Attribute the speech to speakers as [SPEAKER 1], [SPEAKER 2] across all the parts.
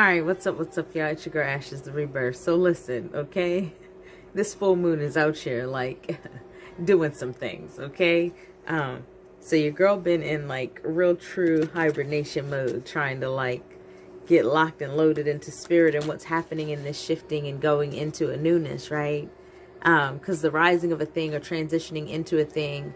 [SPEAKER 1] Alright, what's up, y'all? It's your girl, Ashiz Tha Rebirth. So listen, okay? This full moon is out here, like, doing some things, okay? So your girl been in, like, real true hibernation mode, trying to, like, get locked and loaded into spirit and what's happening in this shifting and going into a newness, right? Because the rising of a thing or transitioning into a thing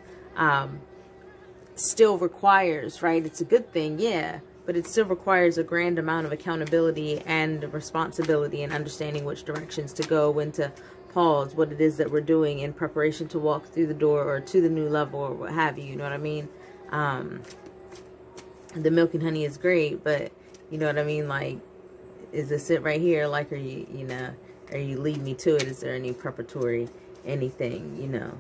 [SPEAKER 1] still requires, right? It's a good thing, yeah. But it still requires a grand amount of accountability and responsibility and understanding which directions to go, when to pause, what it is that we're doing in preparation to walk through the door or to the new level or what have you, you know what I mean? The milk and honey is great, but you know what I mean? Like, is this it right here? Like, are you, you know, are you leading me to it? Is there any preparatory, anything, you know,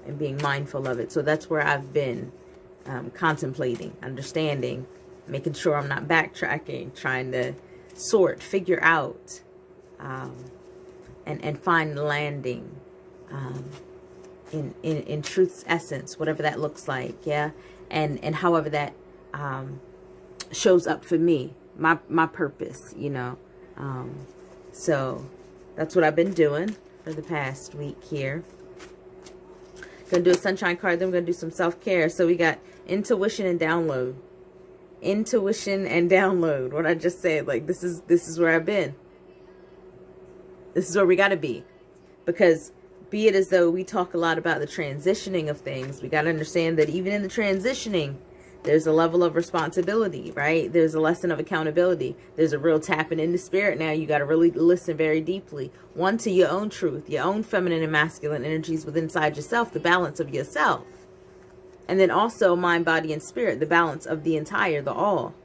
[SPEAKER 1] and being mindful of it. So that's where I've been contemplating, understanding, making sure I'm not backtracking, trying to sort, figure out, and find landing in truth's essence, whatever that looks like, yeah, and however that shows up for me, my purpose, you know. So that's what I've been doing for the past week here. Gonna do a sunshine card, then we're gonna do some self-care. So we got intuition and download. Intuition and download. What I just said, like, this is where I've been. This is where we got to be, because be it as though we talk a lot about the transitioning of things, we got to understand that even in the transitioning, there's a level of responsibility, right? There's a lesson of accountability. There's a real tapping into spirit. Now you got to really listen very deeply, one, to your own truth, your own feminine and masculine energies within inside yourself, the balance of yourself. And then also mind, body, and spirit, the balance of the entire, the all,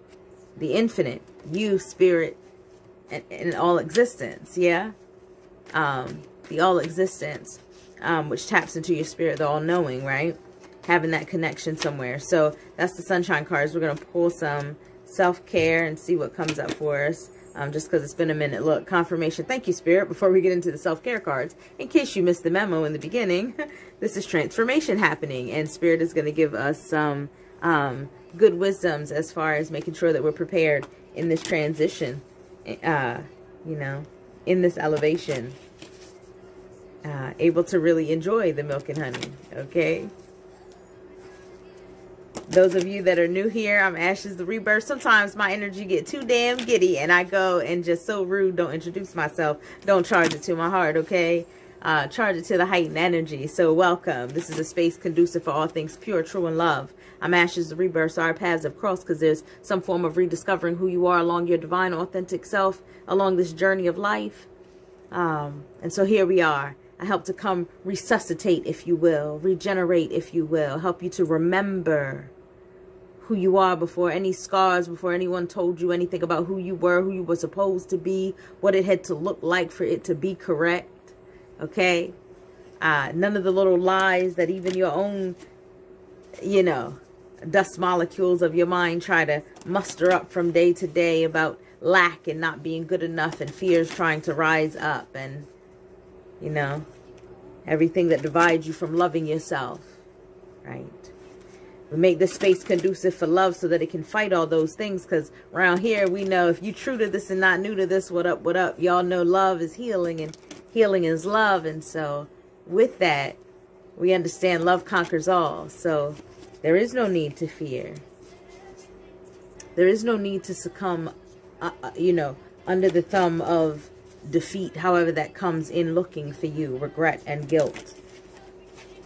[SPEAKER 1] the infinite, you, spirit, and all existence, yeah? The all existence, which taps into your spirit, the all-knowing, right? Having that connection somewhere. So that's the sunshine cards. We're going to pull some self-care and see what comes up for us. Just because it's been a minute. Look, confirmation. Thank you, Spirit. Before we get into the self-care cards, in case you missed the memo in the beginning, this is transformation happening. And Spirit is going to give us some good wisdoms as far as making sure that we're prepared in this transition, you know, in this elevation. Able to really enjoy the milk and honey, okay? Those of you that are new here, I'm Ashiz Tha Rebirth. Sometimes my energy get too damn giddy and I go and just so rude, don't introduce myself, don't charge it to my heart, okay? Charge it to the heightened energy. So welcome. This is a space conducive for all things pure, true, and love. I'm Ashiz Tha Rebirth, so our paths have crossed because there's some form of rediscovering who you are along your divine, authentic self, along this journey of life. And so here we are. I help to come resuscitate, if you will, regenerate, if you will, help you to remember who you are before any scars, before anyone told you anything about who you were supposed to be, what it had to look like for it to be correct, okay? None of the little lies that even your own, you know, dust molecules of your mind try to muster up from day to day about lack and not being good enough and fears trying to rise up and, you know, everything that divides you from loving yourself, right? We make this space conducive for love so that it can fight all those things, because around here we know if you're true to this and not new to this, what up, what up? Y'all know love is healing and healing is love. And so with that, we understand love conquers all. So there is no need to fear. There is no need to succumb, you know, under the thumb of defeat, however that comes in looking for you, regret and guilt.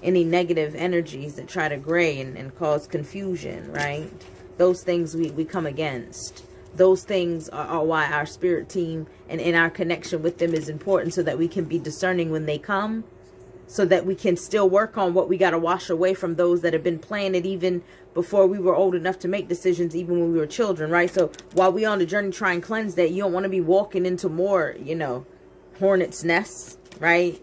[SPEAKER 1] Any negative energies that try to gray and cause confusion, right? Those things we come against. Those things are why our spirit team and in our connection with them is important, so that we can be discerning when they come, so that we can still work on what we got to wash away from those that have been planted even before we were old enough to make decisions, even when we were children, right? So while we're on the journey, try and cleanse that. You don't want to be walking into more, you know, hornets' nests, right?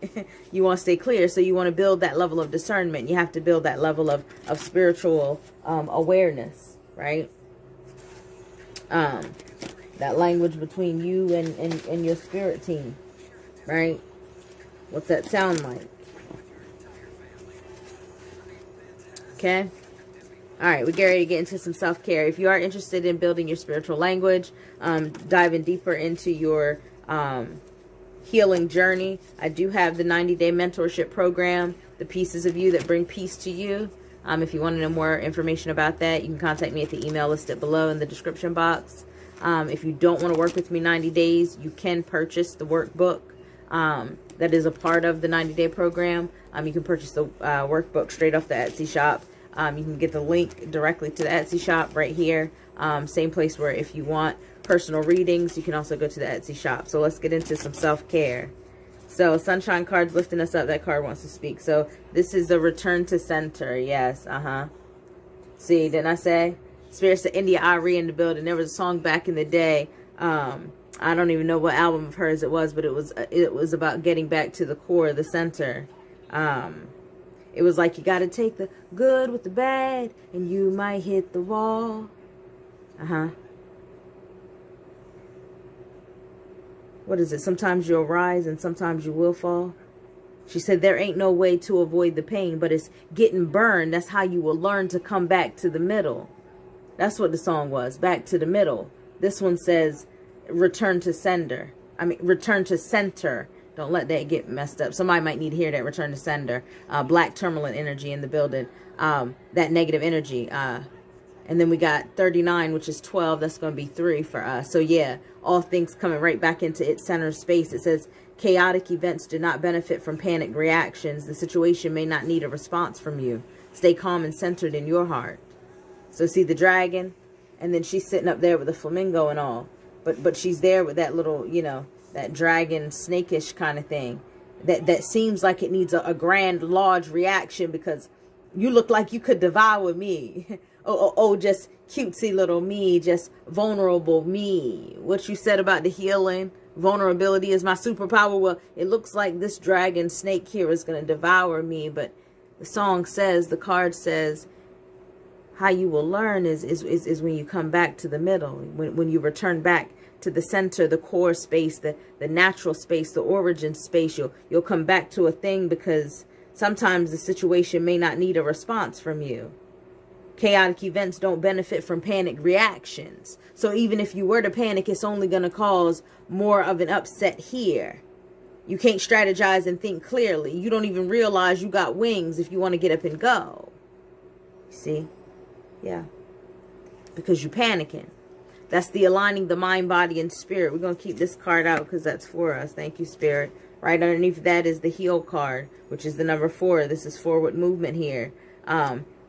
[SPEAKER 1] You want to stay clear. So you want to build that level of discernment. You have to build that level of spiritual awareness, right? That language between you and your spirit team, right? What's that sound like? Okay. All right, we get ready to get into some self-care. If you are interested in building your spiritual language, diving deeper into your healing journey, I do have the 90-day mentorship program, the pieces of you that bring peace to you. If you want to know more information about that, you can contact me at the email listed below in the description box. If you don't want to work with me 90 days, you can purchase the workbook that is a part of the 90-day program. You can purchase the workbook straight off the Etsy shop. You can get the link directly to the Etsy shop right here. Same place where if you want personal readings, you can also go to the Etsy shop. So let's get into some self-care. So Sunshine card's lifting us up. That card wants to speak. So this is the return to center. Yes. See, didn't I say? Spirits of A.U.R.A in the building. There was a song back in the day. I don't even know what album of hers it was, but it was about getting back to the core, the center. It was like you got to take the good with the bad, and you might hit the wall. What is it? Sometimes you'll rise and sometimes you will fall. She said there ain't no way to avoid the pain, but it's getting burned. That's how you will learn to come back to the middle. That's what the song was, back to the middle. This one says return to sender. Return to center. Don't let that get messed up. Somebody might need to hear that, return to sender. Black tourmaline energy in the building. That negative energy. And then we got 39, which is 12. That's going to be 3 for us. So yeah, all things coming right back into its center space. It says chaotic events do not benefit from panic reactions. The situation may not need a response from you. Stay calm and centered in your heart. So see the dragon, and then she's sitting up there with the flamingo and all. But she's there with that little, you know, that dragon snakish kind of thing. That seems like it needs a grand, large reaction because you look like you could devour me. Oh, just cutesy little me, just vulnerable me. What you said about the healing, vulnerability is my superpower. Well, it looks like this dragon snake here is going to devour me. But the song says, the card says, how you will learn is when you come back to the middle, when you return back to the center, the core space, the natural space, the origin space. You'll come back to a thing because sometimes the situation may not need a response from you. Chaotic events don't benefit from panic reactions. So even if you were to panic, it's only going to cause more of an upset here. You can't strategize and think clearly. You don't even realize you got wings if you want to get up and go. See? Yeah. Because you're panicking. That's the aligning the mind, body, and spirit. We're going to keep this card out because that's for us. Thank you, Spirit. Right underneath that is the heal card, which is the number 4. This is forward movement here.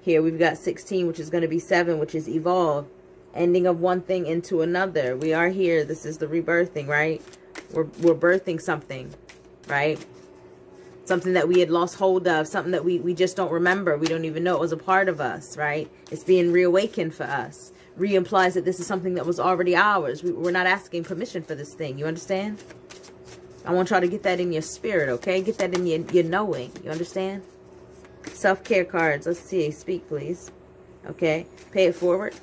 [SPEAKER 1] Here we've got 16, which is going to be 7, which is evolve. Ending of one thing into another. We are here. This is the rebirthing, right? We're birthing something, right? Something that we had lost hold of. Something that we just don't remember. We don't even know it was a part of us, right? It's being reawakened for us. Re implies that this is something that was already ours. We're not asking permission for this thing. You understand? I want y'all to get that in your spirit, okay? Get that in your knowing. You understand? Self-care cards. Let's see. Speak, please. Okay. Pay it forward.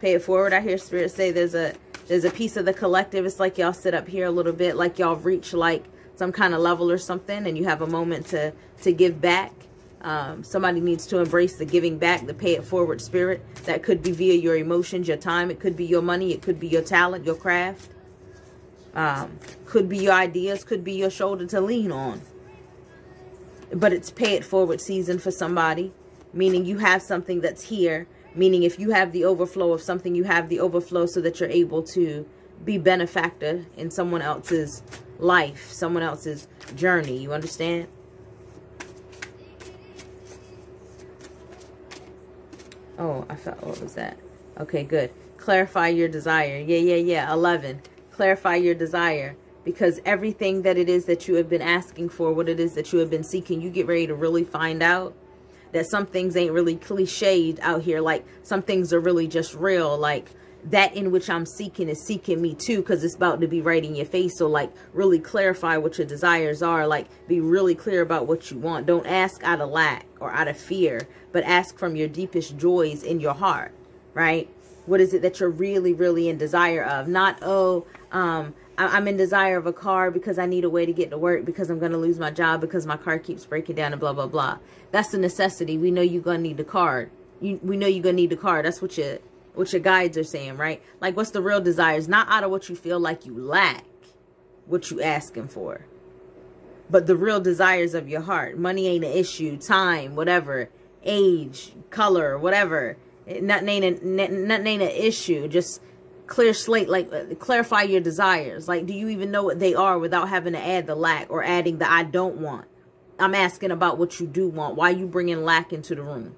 [SPEAKER 1] Pay it forward. I hear Spirit say there's a piece of the collective. It's like y'all sit up here a little bit, like y'all reach like some kind of level or something, and you have a moment to give back. Somebody needs to embrace the giving back, the pay it forward spirit. That could be via your emotions, your time. It could be your money. It could be your talent, your craft. Could be your ideas. Could be your shoulder to lean on. But it's pay it forward season for somebody. Meaning you have something that's here. Meaning if you have the overflow of something, you have the overflow so that you're able to be benefactor in someone else's life. Someone else's journey. You understand? Oh, I felt, what was that? Okay, good. Clarify your desire. Yeah. 11. Clarify your desire. Because everything that it is that you have been asking for, what it is that you have been seeking, you get ready to really find out that some things ain't really cliched out here. Like some things are really just real. Like that in which I'm seeking is seeking me too, because it's about to be right in your face. So like really clarify what your desires are. Like be really clear about what you want. Don't ask out of lack or out of fear, but ask from your deepest joys in your heart, right? What is it that you're really, really in desire of? Not, oh, I'm in desire of a car because I need a way to get to work, because I'm going to lose my job because my car keeps breaking down and blah, blah, blah. That's the necessity. We know you're going to need the car. we know you're going to need the car. That's what your guides are saying, right? Like, what's the real desires? Not out of what you feel like you lack, what you asking for, but the real desires of your heart. Money ain't an issue, time, whatever, age, color, whatever. Nothing ain't an issue. Just clear slate, like clarify your desires. Like, do you even know what they are without having to add the lack or adding the I don't want? I'm asking about what you do want. Why you bringing lack into the room?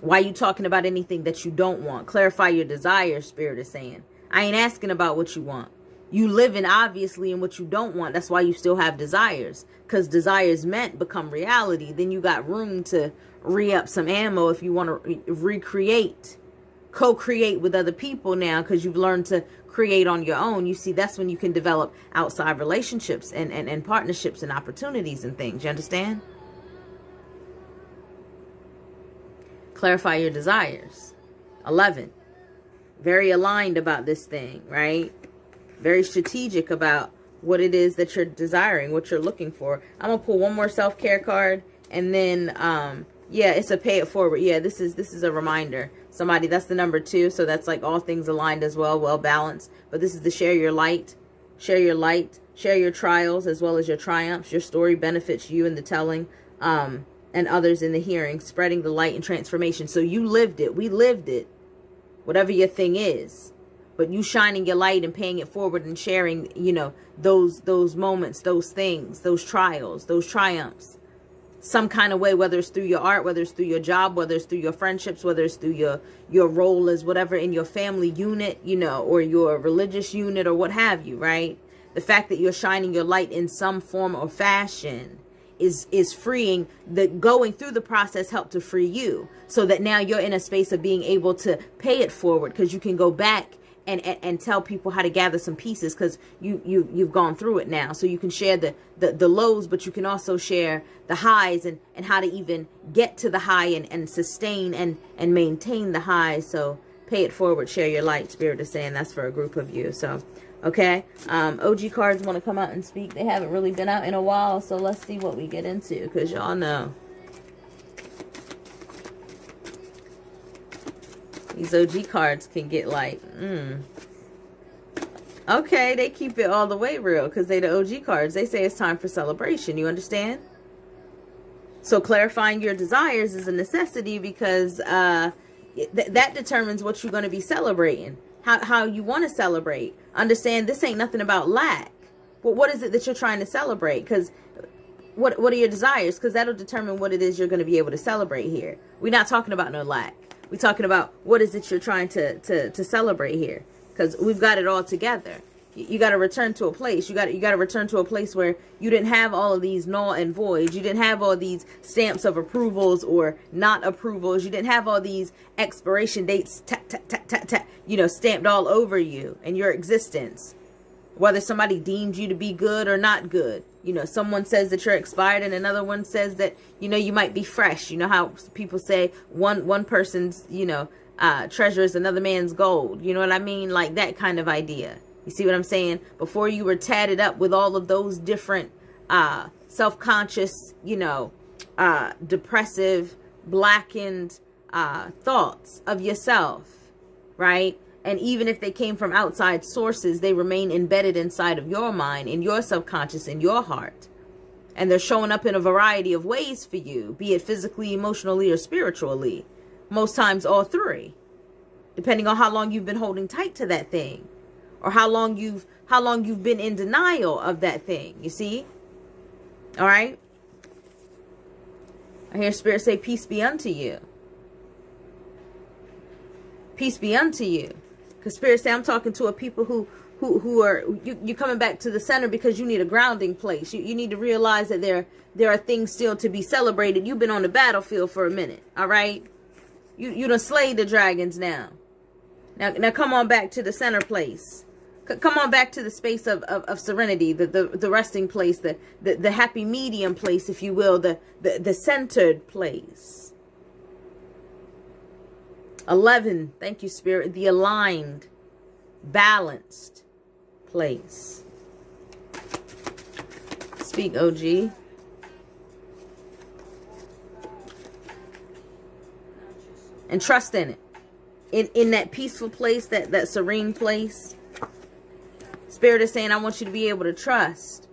[SPEAKER 1] Why you talking about anything that you don't want? Clarify your desires, Spirit is saying. I ain't asking about what you want. You living obviously in what you don't want. That's why you still have desires. Because desires meant become reality. Then you got room to re-up some ammo if you want to recreate. Co-create with other people now because you've learned to create on your own. You see, that's when you can develop outside relationships and partnerships and opportunities and things. You understand? Clarify your desires. 11. Very aligned about this thing, right? Very strategic about what it is that you're desiring, what you're looking for. I'm going to pull one more self-care card. And then, yeah, it's a pay it forward. Yeah, this is a reminder. Somebody, that's the number 2. So that's like all things aligned as well, well balanced. But this is the share your light. Share your light. Share your trials as well as your triumphs. Your story benefits you in the telling. And others in the hearing, spreading the light and transformation. So you lived it. We lived it. Whatever your thing is. But you shining your light and paying it forward and sharing, you know, those moments, those things, those trials, those triumphs. Some kind of way, whether it's through your art, whether it's through your job, whether it's through your friendships, whether it's through your role as whatever in your family unit, you know, or your religious unit or what have you, right? The fact that you're shining your light in some form or fashion is freeing. The going through the process helped to free you so that now you're in a space of being able to pay it forward because you can go back and tell people how to gather some pieces because you've gone through it now. So you can share the lows, but you can also share the highs and how to even get to the high and sustain and maintain the highs. So pay it forward, share your light. Spirit is saying that's for a group of you. So okay, OG cards want to come out and speak. They haven't really been out in a while, so let's see what we get into, because y'all know these OG cards can get like, okay, they keep it all the way real, because they the OG cards. They say it's time for celebration, you understand? So clarifying your desires is a necessity, because that determines what you're going to be celebrating, how you want to celebrate. Understand, this ain't nothing about lack. But what is it that you're trying to celebrate? Because what are your desires? Because that'll determine what it is you're going to be able to celebrate here. We're not talking about no lack. We're talking about what is it you're trying to celebrate here. Because we've got it all together. You got to return to a place. You got to return to a place where you didn't have all of these null and voids. You didn't have all these stamps of approvals or not approvals. You didn't have all these expiration dates, you know, stamped all over you and your existence. Whether somebody deemed you to be good or not good. You know, someone says that you're expired and another one says that, you know, you might be fresh. You know how people say one person's, you know, treasure is another man's gold. You know what I mean? Like that kind of idea. You see what I'm saying? Before you were tatted up with all of those different self-conscious, you know, depressive, blackened thoughts of yourself, right? And even if they came from outside sources, they remain embedded inside of your mind, in your subconscious, in your heart. And they're showing up in a variety of ways for you, be it physically, emotionally, or spiritually. Most times all three, depending on how long you've been holding tight to that thing. Or how long you've been in denial of that thing. You see? All right? I hear Spirit say, peace be unto you. Peace be unto you. Because Spirit say, I'm talking to a people who are, you're coming back to the center because you need a grounding place. You need to realize that there are things still to be celebrated. You've been on the battlefield for a minute. All right? You done slayed the dragons now. Now come on back to the center place. Come on back to the space of serenity, the resting place, the happy medium place, if you will, the centered place. 11, thank you, Spirit, the aligned, balanced place. Speak, OG. and trust in it. In that peaceful place, that serene place. Spirit is saying, I want you to be able to trust.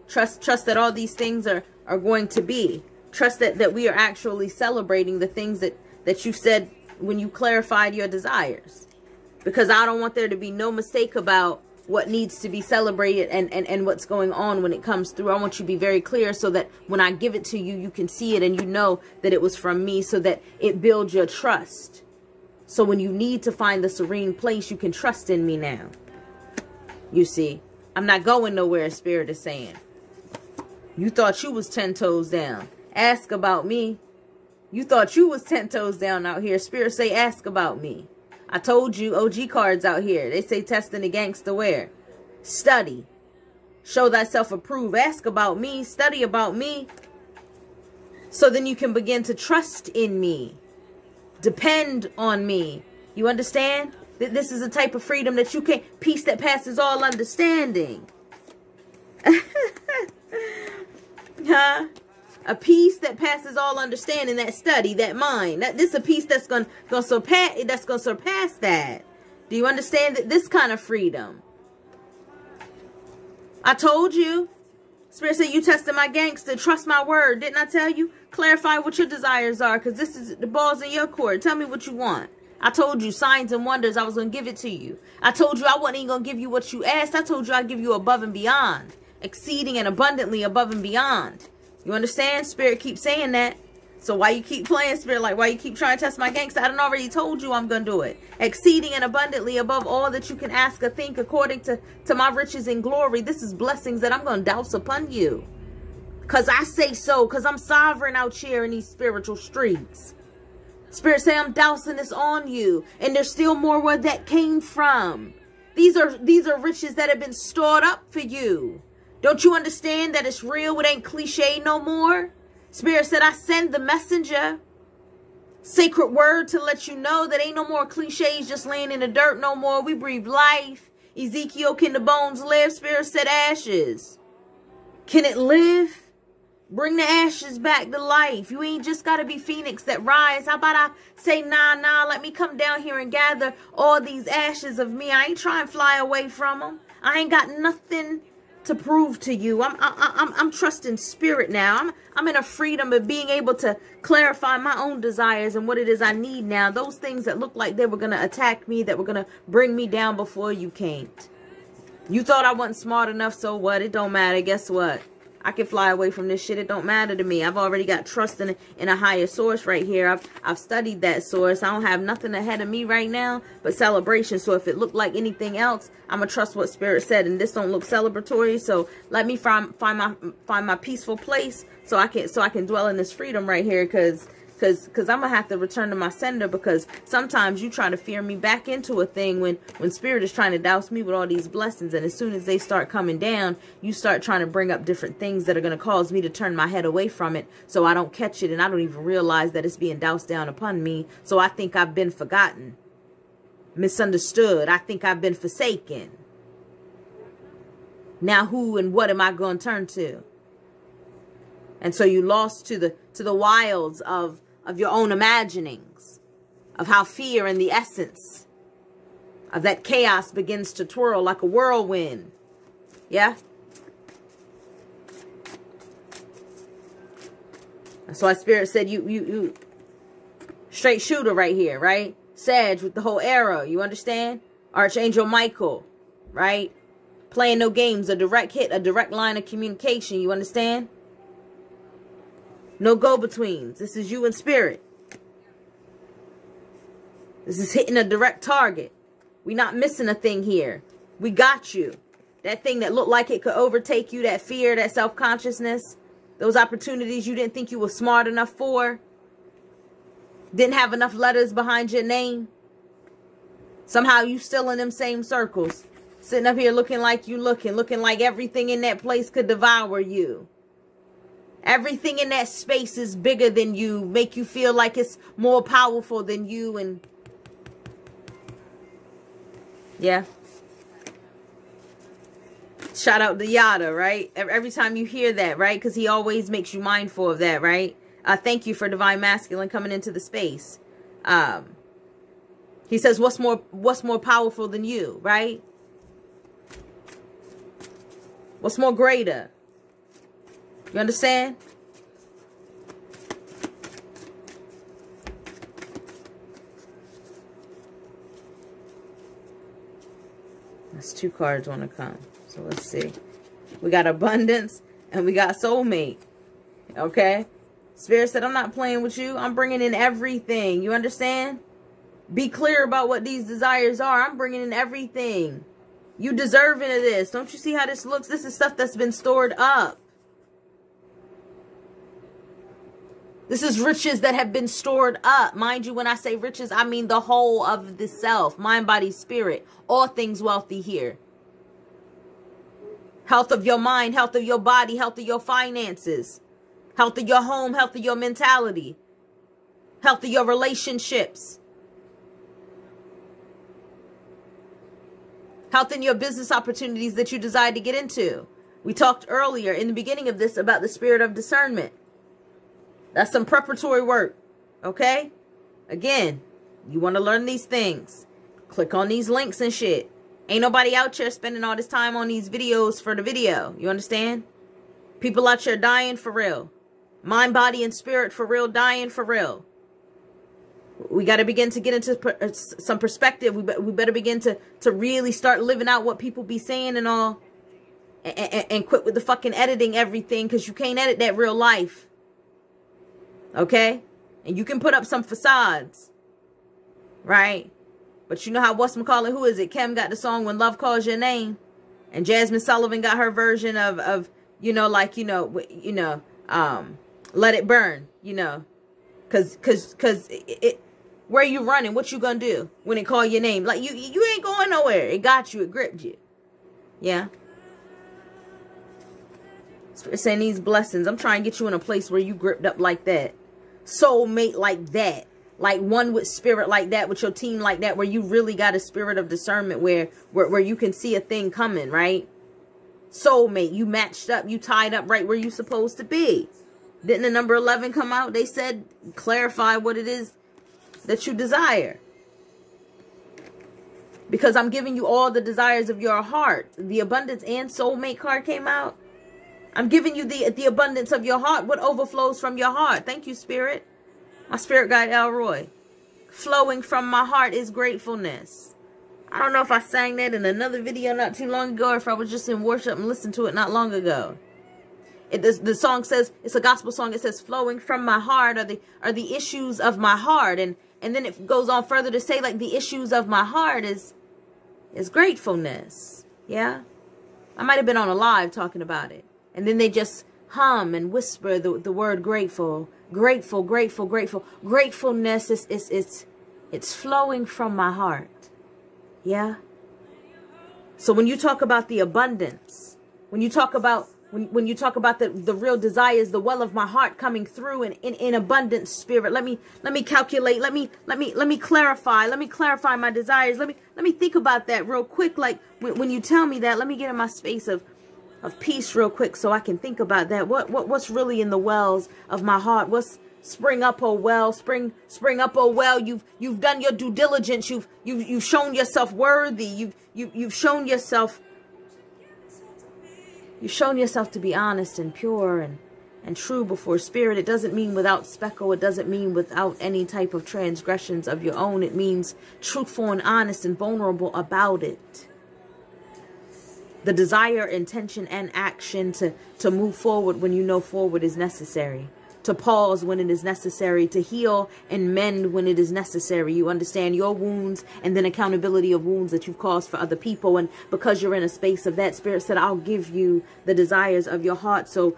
[SPEAKER 1] Trust that all these things are going to be. Trust that we are actually celebrating the things that you said when you clarified your desires. Because I don't want there to be no mistake about what needs to be celebrated and what's going on when it comes through. I want you to be very clear so that when I give it to you, you can see it and you know that it was from me, so that it builds your trust. So when you need to find the serene place, you can trust in me now. You see, I'm not going nowhere, Spirit is saying. You thought you was 10 toes down. Ask about me. You thought you was 10 toes down out here. Spirit say, ask about me. I told you, OG cards out here. They say testing the gangster where? Study. Show thyself approved. Ask about me. Study about me. So then you can begin to trust in me. Depend on me. You understand? That this is a type of freedom that you can, peace that passes all understanding. Huh? A peace that passes all understanding, that study, that mind. This is a peace that's gonna surpass that. Do you understand that this kind of freedom? I told you. Spirit said, you tested my gangster. Trust my word. Didn't I tell you? Clarify what your desires are, because this is the ball's in your court. Tell me what you want. I told you signs and wonders. I was going to give it to you. I told you I wasn't even going to give you what you asked. I told you I'd give you above and beyond. Exceeding and abundantly above and beyond. You understand? Spirit keeps saying that. So why you keep playing, Spirit? Like, why you keep trying to test my gangster? I done already told you I'm going to do it. Exceeding and abundantly above all that you can ask or think, according to my riches and glory. This is blessings that I'm going to douse upon you. Because I say so. Because I'm sovereign out here in these spiritual streets. Spirit say, I'm dousing this on you. And there's still more where that came from. These are riches that have been stored up for you. Don't you understand that it's real? It ain't cliche no more. Spirit said, I send the messenger. Sacred word to let you know that ain't no more cliches just laying in the dirt no more. We breathe life. Ezekiel, can the bones live? Spirit said, ashes. Can it live? Bring the ashes back to life. You ain't just got to be phoenix that rise. How about I say, nah, let me come down here and gather all these ashes of me. I ain't trying to fly away from them. I ain't got nothing to prove to you. I'm trusting spirit now. I'm in a freedom of being able to clarify my own desires and what it is I need now. Those things that look like they were going to attack me, that were going to bring me down before you can't. You thought I wasn't smart enough, so what? It don't matter. Guess what? I can fly away from this shit. It don't matter to me. I've already got trust in a higher source right here. I've studied that source. I don't have nothing ahead of me right now but celebration. So if it looked like anything else, I'm going to trust what Spirit said. And this don't look celebratory. So let me find my peaceful place so I can dwell in this freedom right here, because I'm going to have to return to my sender, because sometimes you try to fear me back into a thing when Spirit is trying to douse me with all these blessings. And as soon as they start coming down, you start trying to bring up different things that are going to cause me to turn my head away from it, so I don't catch it and I don't even realize that it's being doused down upon me. So I think I've been forgotten, misunderstood. I think I've been forsaken. Now who and what am I going to turn to? And so you lost to the wilds of your own imaginings, of how fear and the essence of that chaos begins to twirl like a whirlwind. Yeah? That's why Spirit said you straight shooter right here, right? Sag with the whole arrow, you understand? Archangel Michael, right? Playing no games, a direct hit, a direct line of communication, you understand? No go-betweens. This is you and Spirit. This is hitting a direct target. We're not missing a thing here. We got you. That thing that looked like it could overtake you, that fear, that self-consciousness, those opportunities you didn't think you were smart enough for, didn't have enough letters behind your name. Somehow you still in them same circles. Sitting up here looking like you looking like everything in that place could devour you. Everything in that space is bigger than you, make you feel like it's more powerful than you. And yeah. Shout out to A.U.R.A, right? Every time you hear that, right? Because he always makes you mindful of that, right? Thank you for Divine Masculine coming into the space. He says, what's more powerful than you, right? What's more greater? You understand? That's 2 cards want to come. So let's see. We got abundance and we got soulmate. Okay? Spirit said, I'm not playing with you. I'm bringing in everything. You understand? Be clear about what these desires are. I'm bringing in everything. You deserving of this. Don't you see how this looks? This is stuff that's been stored up. This is riches that have been stored up. Mind you, when I say riches, I mean the whole of the self. Mind, body, spirit. All things wealthy here. Health of your mind, health of your body, health of your finances. Health of your home, health of your mentality. Health of your relationships. Health in your business opportunities that you desire to get into. We talked earlier in the beginning of this about the spirit of discernment. That's some preparatory work. Okay? Again, you want to learn these things. Click on these links and shit. Ain't nobody out here spending all this time on these videos for the video. You understand? People out here dying for real. Mind, body, and spirit for real, dying for real. We got to begin to get into some perspective. We better begin to really start living out what people be saying and all. And quit with the fucking editing everything, because you can't edit that real life. Okay? And you can put up some facades. Right? But you know how whatchamacallit, who is it? Kim got the song When Love Calls Your Name. And Jasmine Sullivan got her version of you know, like, Let It Burn, you know. Cause where you running? What you gonna do when it call your name? Like, you ain't going nowhere. It got you. It gripped you. Yeah. Spirit saying these blessings. I'm trying to get you in a place where you gripped up like that. Soulmate like that. Like one with spirit like that, with your team like that, where you really got a spirit of discernment where you can see a thing coming, right? Soulmate. You matched up. You tied up right where you supposed to be. Didn't the number 11 come out? They said, clarify what it is that you desire. Because I'm giving you all the desires of your heart. The abundance and soulmate card came out. I'm giving you the abundance of your heart. What overflows from your heart? Thank you, Spirit. My spirit guide, A.U.R.A. Flowing from my heart is gratefulness. I don't know if I sang that in another video not too long ago, or if I was just in worship and listened to it not long ago. The song says, it's a gospel song. It says, flowing from my heart are the issues of my heart. And then it goes on further to say, like, the issues of my heart is gratefulness. Yeah. I might have been on a live talking about it. And then they just hum and whisper the word grateful, grateful, grateful, grateful. Gratefulness it's flowing from my heart. Yeah. So when you talk about the abundance, when you talk about when you talk about the real desires, the well of my heart coming through in abundance, Spirit, let me calculate, let me clarify my desires. Let me think about that real quick. Like when you tell me that, let me get in my space of peace real quick, so I can think about that. What's really in the wells of my heart? What's spring up, oh well, spring up, oh well. You've done your due diligence. You've shown yourself worthy. You've shown yourself. You've shown yourself to be honest and pure and true before Spirit. It doesn't mean without speckle. It doesn't mean without any type of transgressions of your own. It means truthful and honest and vulnerable about it. The desire, intention, and action to move forward when you know forward is necessary. To pause when it is necessary. To heal and mend when it is necessary. You understand your wounds and then accountability of wounds that you've caused for other people. And because you're in a space of that, Spirit said, I'll give you the desires of your heart. So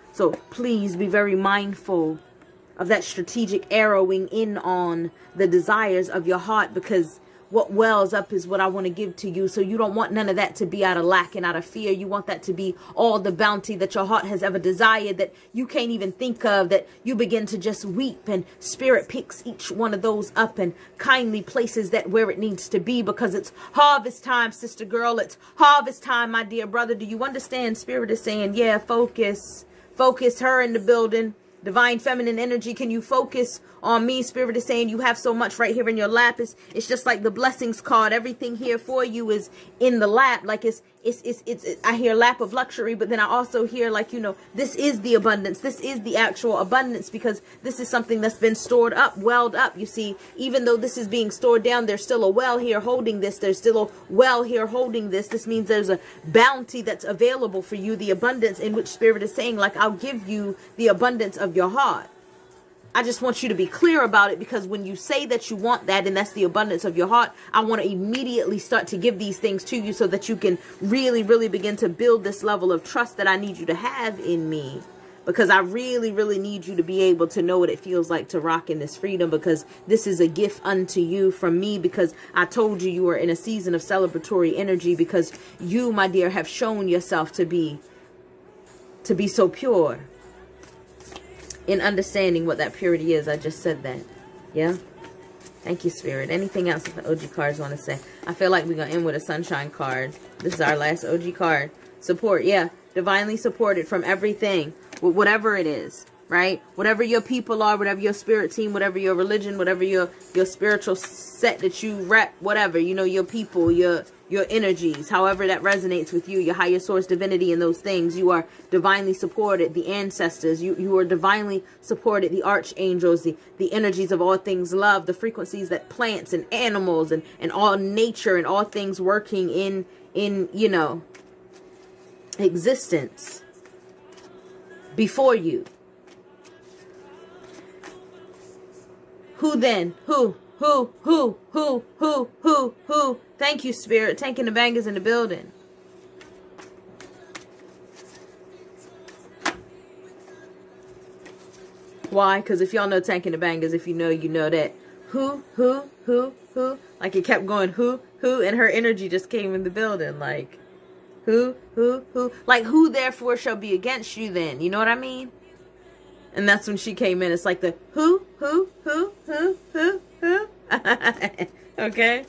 [SPEAKER 1] please be very mindful of that strategic arrowing in on the desires of your heart, because what wells up is what I want to give to you. So you don't want none of that to be out of lack and out of fear. You want that to be all the bounty that your heart has ever desired, that you can't even think of, that you begin to just weep, and Spirit picks each one of those up and kindly places that where it needs to be, because it's harvest time, sister girl. It's harvest time, my dear brother. Do you understand? Spirit is saying, yeah, focus her in the building. Divine feminine energy, can you focus on me? Spirit is saying you have so much right here in your lap. It's just like the blessings card. Everything here for you is in the lap. Like it's I hear lap of luxury, but then I also hear, like, you know, this is the abundance. This is the actual abundance, because this is something that's been stored up, welled up. You see, even though this is being stored down, there's still a well here holding this. There's still a well here holding this. This means there's a bounty that's available for you, the abundance in which Spirit is saying, like, I'll give you the abundance of your heart. I just want you to be clear about it, because when you say that you want that, and that's the abundance of your heart, I want to immediately start to give these things to you so that you can really, really begin to build this level of trust that I need you to have in me. Because I really, really need you to be able to know what it feels like to rock in this freedom, because this is a gift unto you from me, because I told you you are in a season of celebratory energy, because you, my dear, have shown yourself to be so pure. In understanding what that purity is, I just said that. Yeah? Thank you, Spirit. Anything else that the OG cards want to say? I feel like we're going to end with a sunshine card. This is our last OG card. Support, yeah. Divinely supported from everything. Whatever it is, right? Whatever your people are, whatever your spirit team, whatever your religion, whatever your spiritual set that you rep, whatever, you know, your people, your energies, however that resonates with you, your higher source divinity and those things, you are divinely supported. The ancestors, you are divinely supported. The archangels, the energies of all things love, the frequencies that plants and animals and all nature and all things working in you know, existence before you. Who then? Who? Thank you, Spirit. Tanking the bangers in the building. Why? Because if y'all know Tanking the bangers, if you know, you know that. Who? Like it kept going, who? And her energy just came in the building. Like, who? Like, who therefore shall be against you then? You know what I mean? And that's when she came in. It's like the who? Okay?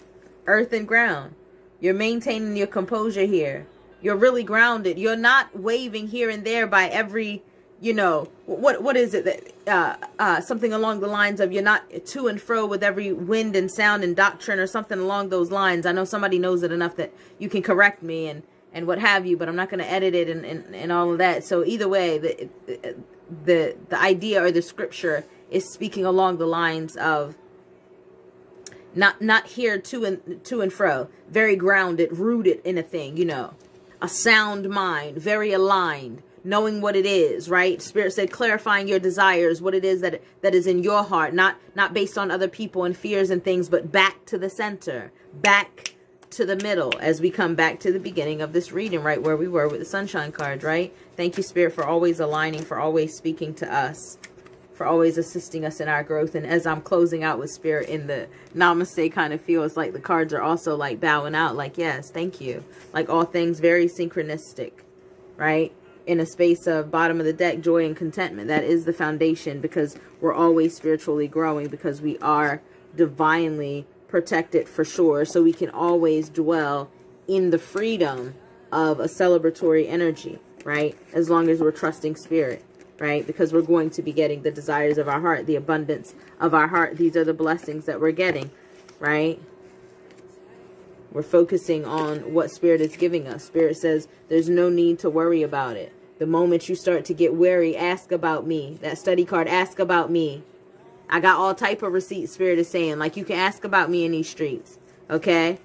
[SPEAKER 1] Earth and ground. You're maintaining your composure here. You're really grounded. You're not waving here and there by every, you know, what is it that something along the lines of, you're not to and fro with every wind and sound and doctrine or something along those lines. I know somebody knows it enough that you can correct me and what have you, but I'm not going to edit it and all of that. So either way, the idea or the scripture is speaking along the lines of not here to and fro, very grounded, rooted in a thing, you know, a sound mind, very aligned, knowing what it is, right? Spirit said clarifying your desires, what it is that is in your heart, not based on other people and fears and things, but back to the center, back to the middle, as we come back to the beginning of this reading, right where we were with the sunshine cards, right? Thank you, Spirit, for always aligning, for always speaking to us, for always assisting us in our growth. And as I'm closing out with Spirit in the namaste kind of feel, it's like the cards are also like bowing out, like, yes, thank you. Like all things very synchronistic, right? In a space of bottom of the deck, joy and contentment. That is the foundation, because we're always spiritually growing, because we are divinely protected for sure. So we can always dwell in the freedom of a celebratory energy, right? As long as we're trusting Spirit, right? Because we're going to be getting the desires of our heart, the abundance of our heart. These are the blessings that we're getting, right? We're focusing on what Spirit is giving us. Spirit says there's no need to worry about it. The moment you start to get wary, ask about me. That study card, ask about me. I got all type of receipts, Spirit is saying. Like, you can ask about me in these streets, okay?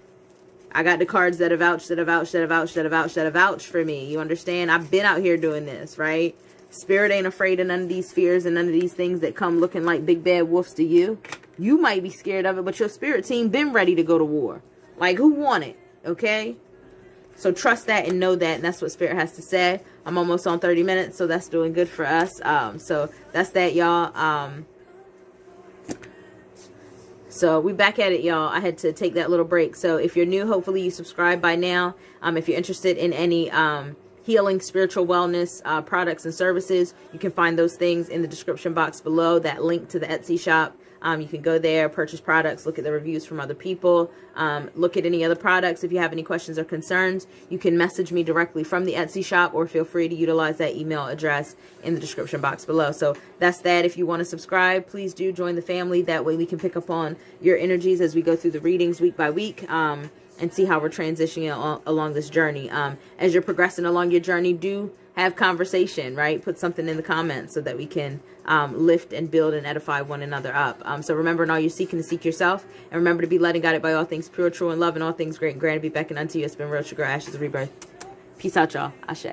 [SPEAKER 1] I got the cards that have vouched, that have vouched, that have vouched, that have vouched, that have vouched for me. You understand? I've been out here doing this, right? Spirit ain't afraid of none of these fears and none of these things that come looking like big bad wolves to you. You might be scared of it, but your spirit team been ready to go to war. Like, who want it? Okay? So trust that and know that. And that's what Spirit has to say. I'm almost on 30 minutes, so that's doing good for us. So that's that, y'all. So we back at it, y'all. I had to take that little break. So if you're new, hopefully you subscribe by now. If you're interested in any healing, spiritual wellness products and services, you can find those things in the description box below. That link to the Etsy shop You can go there, purchase products, look at the reviews from other people, look at any other products. If you have any questions or concerns, you can message me directly from the Etsy shop, or feel free to utilize that email address in the description box below. So that's that. If you want to subscribe, please do join the family. That way we can pick up on your energies as we go through the readings week by week, and see how we're transitioning along this journey. As you're progressing along your journey, do have conversation, right? Put something in the comments so that we can lift and build and edify one another up. So remember, in all you're seeking, to seek yourself. And remember to be led and guided by all things pure, true, and love, and all things great and grand to be beckoned unto you. It's been real, sugar, Ashes of Rebirth. Peace out, y'all. Ashe.